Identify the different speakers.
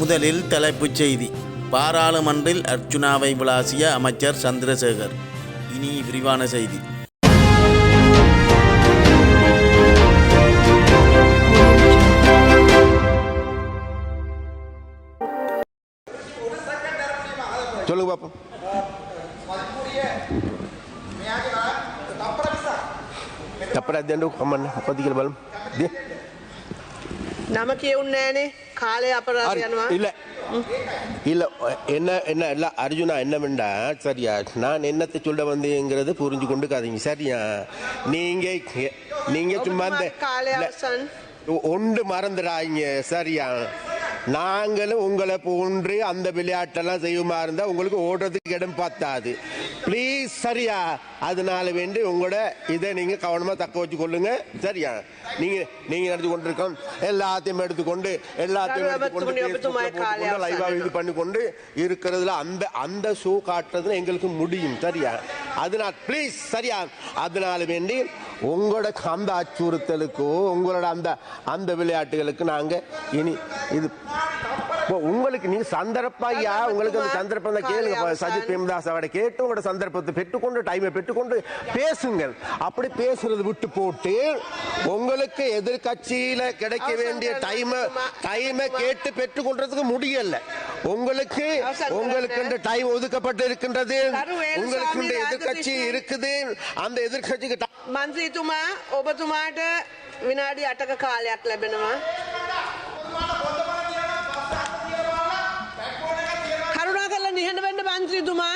Speaker 1: முதலில் தலைப்புச் செய்தி. பாராளுமன்றில் அர்ச்சுனாவை விளாசிய அமைச்சர் சந்திரசேகர். இனி விரிவான செய்தி.
Speaker 2: சொல்லுங்க பாப்போம்.
Speaker 3: නම කියවුන්නේ නෑනේ කාලය අපරාධ යනවා.
Speaker 2: இல்ல இல்ல என்ன என்ன இல்ல அர்ஜுனா என்னவெண்டா சரியா நான் என்னத்தை சொல்ல வந்தேங்கிறது புரிஞ்சு கொண்டு காதீங்க சரியா. நீங்க நீங்க சும்மா
Speaker 3: කාලය අවසන්.
Speaker 2: ஒன்று மறந்துடாங்க சரியா. நாங்களும் உங்களை போன்று அந்த விளையாட்டெல்லாம் செய்யுமா இருந்தா உங்களுக்கு ஓடுறதுக்கு இடம் பார்த்தாது. ப்ளீஸ் சரியா. அதனால வேண்டி உங்களோட இதை நீங்க கவனமா தக்க வச்சு கொள்ளுங்க சரியா. நீங்க நீங்க நடந்து கொண்டிருக்கோம் எல்லாத்தையும் எடுத்துக்கொண்டு லைவா இது பண்ணி கொண்டு இருக்கிறதுல அந்த அந்த ஷோ காட்டுறதுல எங்களுக்கு முடியும் சரியா. அதனால ப்ளீஸ் சரியா. அதனால வேண்டி உங்களோட அந்த அச்சுறுத்தலுக்கோ உங்களோட அந்த அந்த விளையாட்டுகளுக்கு நாங்க இனி இது உங்களுக்கு நீ சந்தர்ப்பையா உங்களுக்கு அந்த சந்தர்ப்பம் தான் கேளுங்க. சஜித் பிரேமதாஸ் அவரை கேட்டு உங்களோட சந்தர்ப்பத்தை பெற்றுக்கொண்டு டைமை பெற்றுக்கொண்டு பேசுங்கள். அப்படி பேசுறது விட்டு போட்டு உங்களுக்கு எதிர்கட்சியில கிடைக்க வேண்டிய டைமை கேட்டு பெற்றுக்கொள்றதுக்கு முடியல. உங்களுக்கு உங்களுக்கு டைம் ஒதுக்கப்பட்டு இருக்கின்றது. உங்களுக்கு எதிர்கட்சி இருக்குது. அந்த எதிர்கட்சிக்கு
Speaker 3: මන්ත්‍රීතුමා ඔබතුමාට විනාඩි 8ක කාලයක් ලැබෙනවා. කරුණාකරලා නිහඬ වෙන්න මන්ත්‍රීතුමා.